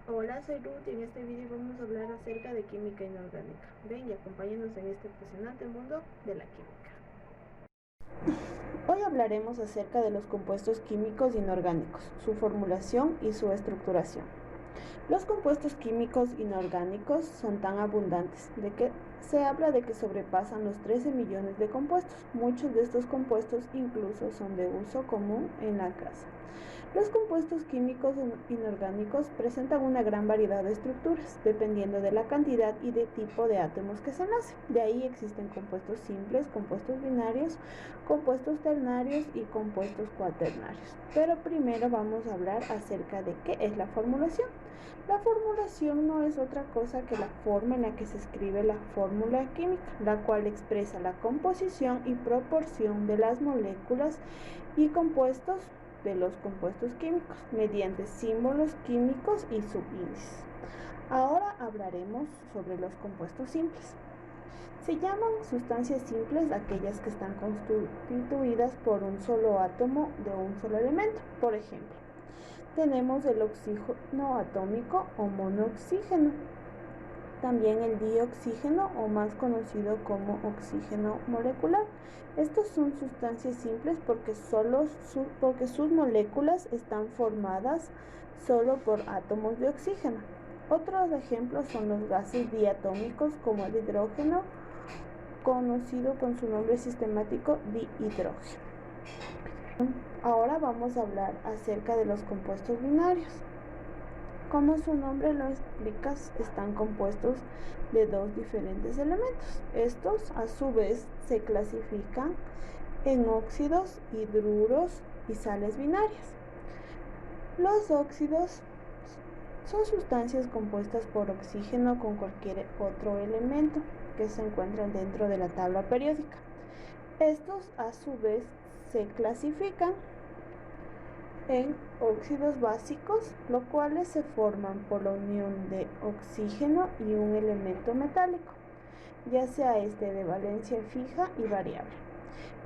Hola, soy Ruth y en este vídeo vamos a hablar acerca de química inorgánica. Ven y acompáñanos en este apasionante mundo de la química. Hoy hablaremos acerca de los compuestos químicos inorgánicos, su formulación y su estructuración. Los compuestos químicos inorgánicos son tan abundantes de que se habla de que sobrepasan los 13 millones de compuestos. Muchos de estos compuestos incluso son de uso común en la casa. Los compuestos químicos inorgánicos presentan una gran variedad de estructuras, dependiendo de la cantidad y de tipo de átomos que se enlacen. De ahí existen compuestos simples, compuestos binarios, compuestos ternarios y compuestos cuaternarios. Pero primero vamos a hablar acerca de qué es la formulación. La formulación no es otra cosa que la forma en la que se escribe la fórmula química, la cual expresa la composición y proporción de las moléculas y compuestos de los compuestos químicos mediante símbolos químicos y subíndices. Ahora hablaremos sobre los compuestos simples. Se llaman sustancias simples aquellas que están constituidas por un solo átomo de un solo elemento. Por ejemplo, tenemos el oxígeno atómico o monooxígeno, también el dioxígeno o más conocido como oxígeno molecular. Estos son sustancias simples porque sus moléculas están formadas solo por átomos de oxígeno. Otros ejemplos son los gases diatómicos como el hidrógeno, conocido con su nombre sistemático dihidrógeno. Ahora vamos a hablar acerca de los compuestos binarios. Como su nombre lo explica, están compuestos de dos diferentes elementos. Estos, a su vez, se clasifican en óxidos, hidruros y sales binarias. Los óxidos son sustancias compuestas por oxígeno con cualquier otro elemento que se encuentran dentro de la tabla periódica. Estos, a su vez, se clasifican en óxidos básicos, los cuales se forman por la unión de oxígeno y un elemento metálico, ya sea este de valencia fija y variable.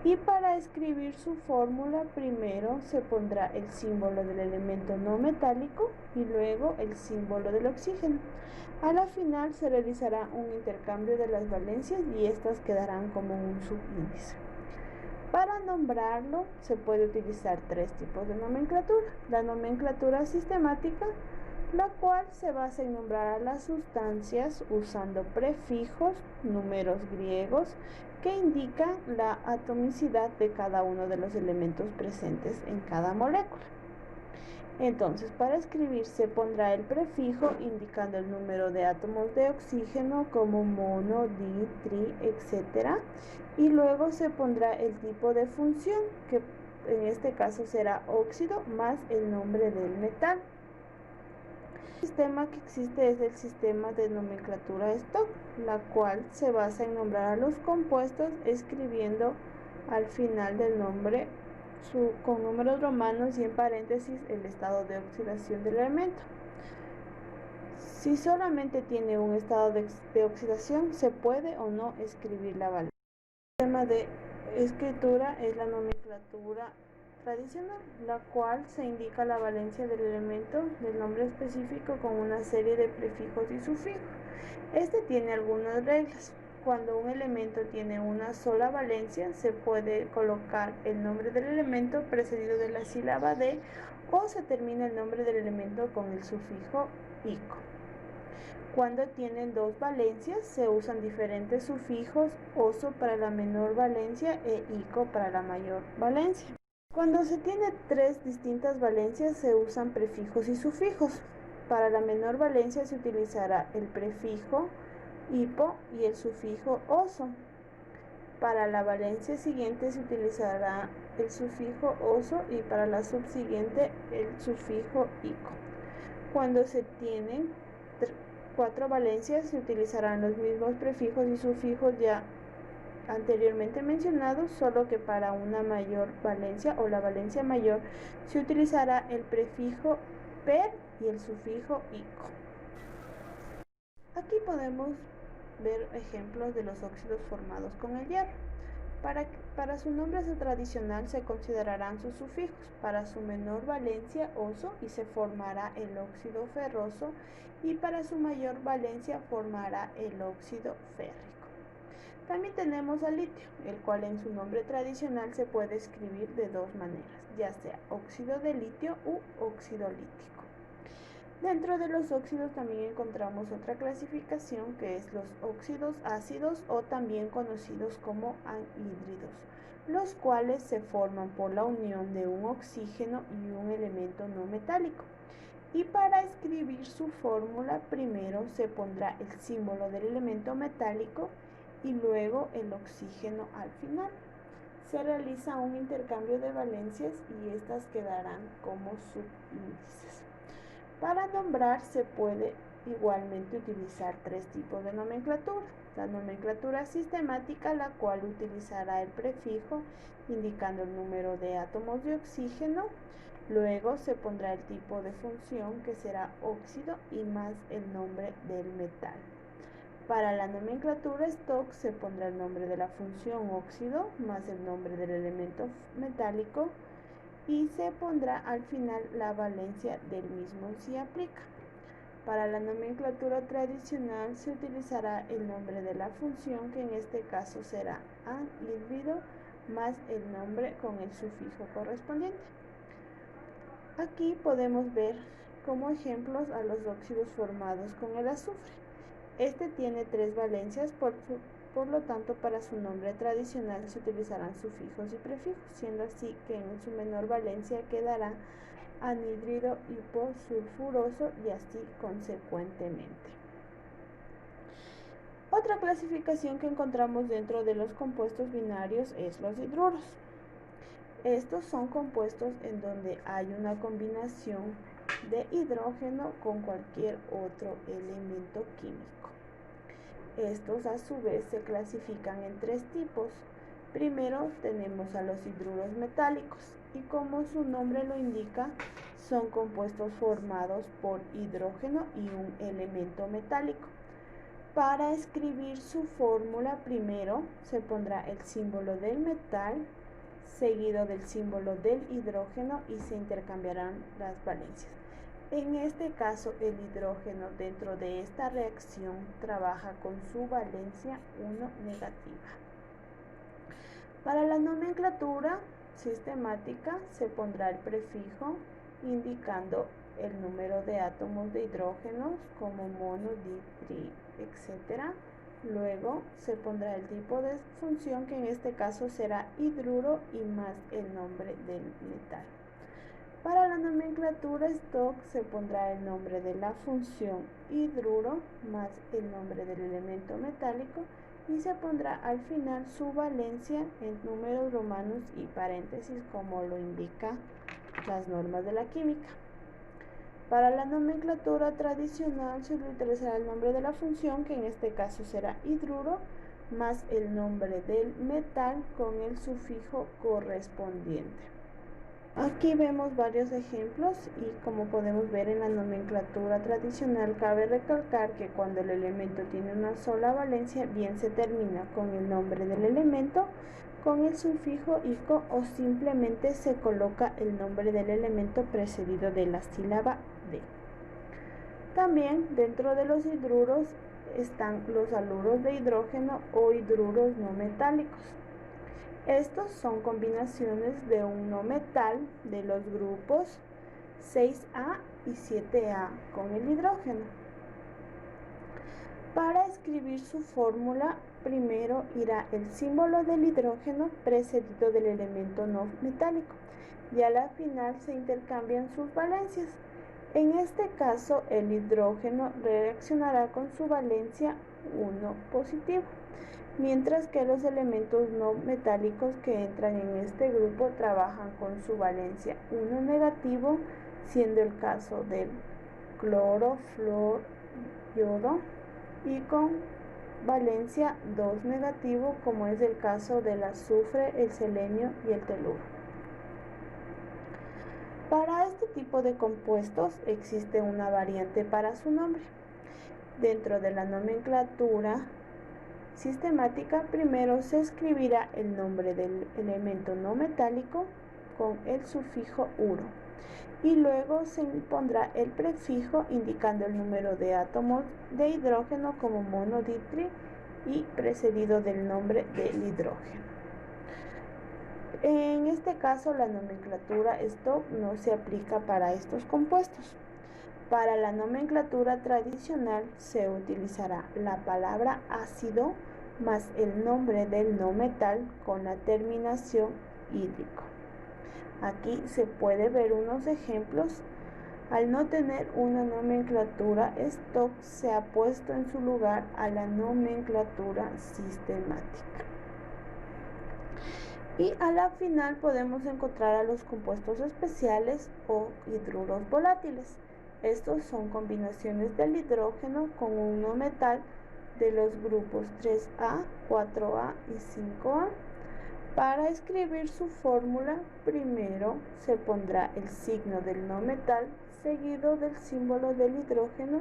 Y para escribir su fórmula, primero se pondrá el símbolo del elemento no metálico y luego el símbolo del oxígeno. A la final se realizará un intercambio de las valencias y estas quedarán como un subíndice. Para nombrarlo se puede utilizar tres tipos de nomenclatura. La nomenclatura sistemática, la cual se basa en nombrar a las sustancias usando prefijos, números griegos, que indican la atomicidad de cada uno de los elementos presentes en cada molécula. Entonces, para escribir se pondrá el prefijo indicando el número de átomos de oxígeno como mono, di, tri, etc. Y luego se pondrá el tipo de función, que en este caso será óxido más el nombre del metal. El sistema que existe es el sistema de nomenclatura Stock, la cual se basa en nombrar a los compuestos escribiendo al final del nombre con números romanos y en paréntesis el estado de oxidación del elemento. Si solamente tiene un estado de oxidación, se puede o no escribir la valencia. El sistema de escritura es la nomenclatura tradicional, la cual se indica la valencia del elemento del nombre específico con una serie de prefijos y sufijos. Este tiene algunas reglas. Cuando un elemento tiene una sola valencia, se puede colocar el nombre del elemento precedido de la sílaba de o se termina el nombre del elemento con el sufijo ico. Cuando tienen dos valencias, se usan diferentes sufijos, oso para la menor valencia e ico para la mayor valencia. Cuando se tiene tres distintas valencias, se usan prefijos y sufijos. Para la menor valencia se utilizará el prefijo hipo y el sufijo oso. Para la valencia siguiente se utilizará el sufijo oso y para la subsiguiente el sufijo ico. Cuando se tienen cuatro valencias se utilizarán los mismos prefijos y sufijos ya anteriormente mencionados, solo que para una mayor valencia o la valencia mayor se utilizará el prefijo per y el sufijo ico. Aquí podemos ver ejemplos de los óxidos formados con el hierro. Para Para su nombre tradicional se considerarán sus sufijos. Para su menor valencia, oso, y se formará el óxido ferroso, y para su mayor valencia formará el óxido férrico. También tenemos al litio, el cual en su nombre tradicional se puede escribir de dos maneras, ya sea óxido de litio u óxido lítico. Dentro de los óxidos también encontramos otra clasificación, que es los óxidos ácidos, o también conocidos como anhídridos, los cuales se forman por la unión de un oxígeno y un elemento no metálico. Y para escribir su fórmula, primero se pondrá el símbolo del elemento metálico y luego el oxígeno al final. Se realiza un intercambio de valencias y estas quedarán como subíndices. Para nombrar se puede igualmente utilizar tres tipos de nomenclatura. La nomenclatura sistemática, la cual utilizará el prefijo indicando el número de átomos de oxígeno. Luego se pondrá el tipo de función, que será óxido, y más el nombre del metal. Para la nomenclatura stock se pondrá el nombre de la función óxido más el nombre del elemento metálico, y se pondrá al final la valencia del mismo si aplica. Para la nomenclatura tradicional se utilizará el nombre de la función, que en este caso será anhídrido, más el nombre con el sufijo correspondiente. Aquí podemos ver como ejemplos a los óxidos formados con el azufre. Este tiene 3 valencias, por lo tanto para su nombre tradicional se utilizarán sufijos y prefijos, siendo así que en su menor valencia quedará anhídrido hiposulfuroso, y así consecuentemente. Otra clasificación que encontramos dentro de los compuestos binarios es los hidruros. Estos son compuestos en donde hay una combinación de hidrógeno con cualquier otro elemento químico. Estos a su vez se clasifican en 3 tipos. Primero tenemos a los hidruros metálicos, y como su nombre lo indica, son compuestos formados por hidrógeno y un elemento metálico. Para escribir su fórmula, primero se pondrá el símbolo del metal, seguido del símbolo del hidrógeno, y se intercambiarán las valencias. En este caso, el hidrógeno dentro de esta reacción trabaja con su valencia 1 negativa. Para la nomenclatura sistemática se pondrá el prefijo indicando el número de átomos de hidrógenos como mono, di, tri, etc. Luego se pondrá el tipo de función, que en este caso será hidruro, y más el nombre del metal. Para la nomenclatura stock se pondrá el nombre de la función hidruro más el nombre del elemento metálico, y se pondrá al final su valencia en números romanos y paréntesis, como lo indica las normas de la química. Para la nomenclatura tradicional se utilizará el nombre de la función, que en este caso será hidruro, más el nombre del metal con el sufijo correspondiente. Aquí vemos varios ejemplos, y como podemos ver en la nomenclatura tradicional, cabe recalcar que cuando el elemento tiene una sola valencia, bien se termina con el nombre del elemento con el sufijo ico, o simplemente se coloca el nombre del elemento precedido de la sílaba de. También dentro de los hidruros están los haluros de hidrógeno o hidruros no metálicos. Estos son combinaciones de un no metal de los grupos 6A y 7A con el hidrógeno. Para escribir su fórmula, primero irá el símbolo del hidrógeno precedido del elemento no metálico, y a la final se intercambian sus valencias. En este caso, el hidrógeno reaccionará con su valencia 1 positivo, mientras que los elementos no metálicos que entran en este grupo trabajan con su valencia 1 negativo, siendo el caso del cloro, flúor, yodo, y con valencia 2 negativo, como es el caso del azufre, el selenio y el teluro. Para este tipo de compuestos existe una variante para su nombre. Dentro de la nomenclatura sistemática, primero se escribirá el nombre del elemento no metálico con el sufijo uro y luego se pondrá el prefijo indicando el número de átomos de hidrógeno como monoditri y precedido del nombre del hidrógeno. En este caso, la nomenclatura stop no se aplica para estos compuestos. Para la nomenclatura tradicional se utilizará la palabra ácido más el nombre del no metal con la terminación hídrico. Aquí se puede ver unos ejemplos. Al no tener una nomenclatura stop, se ha puesto en su lugar a la nomenclatura sistemática. Y a la final podemos encontrar a los compuestos especiales o hidruros volátiles. Estos son combinaciones del hidrógeno con un no metal de los grupos 3A, 4A y 5A. Para escribir su fórmula, primero se pondrá el signo del no metal seguido del símbolo del hidrógeno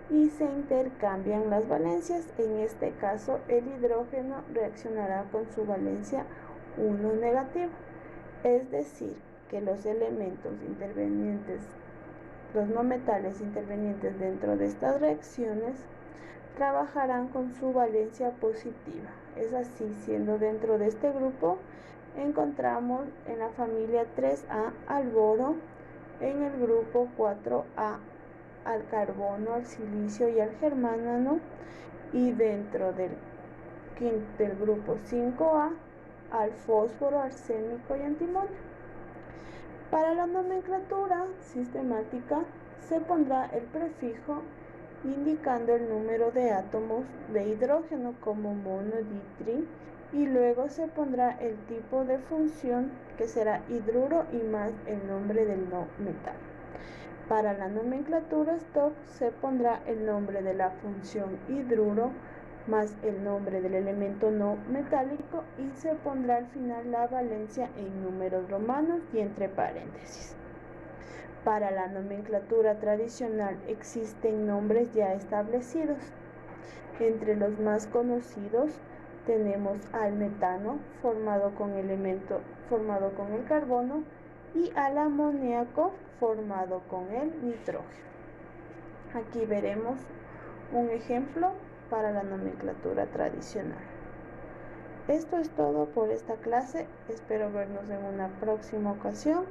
y se intercambian las valencias. En este caso, el hidrógeno reaccionará con su valencia 1 negativo, es decir, que los elementos intervenientes, los no metales intervenientes dentro de estas reacciones, trabajarán con su valencia positiva. Es así, siendo dentro de este grupo encontramos en la familia 3A al boro, en el grupo 4A al carbono, al silicio y al germanano, y dentro del grupo 5A al fósforo, arsénico y antimonio. Para la nomenclatura sistemática se pondrá el prefijo indicando el número de átomos de hidrógeno como monoditri y luego se pondrá el tipo de función que será hidruro y más el nombre del no metal. Para la nomenclatura stop se pondrá el nombre de la función hidruro más el nombre del elemento no metálico y se pondrá al final la valencia en números romanos y entre paréntesis. Para la nomenclatura tradicional existen nombres ya establecidos. Entre los más conocidos tenemos al metano formado con el carbono y al amoníaco formado con el nitrógeno. Aquí veremos un ejemplo para la nomenclatura tradicional. Esto es todo por esta clase. Espero vernos en una próxima ocasión.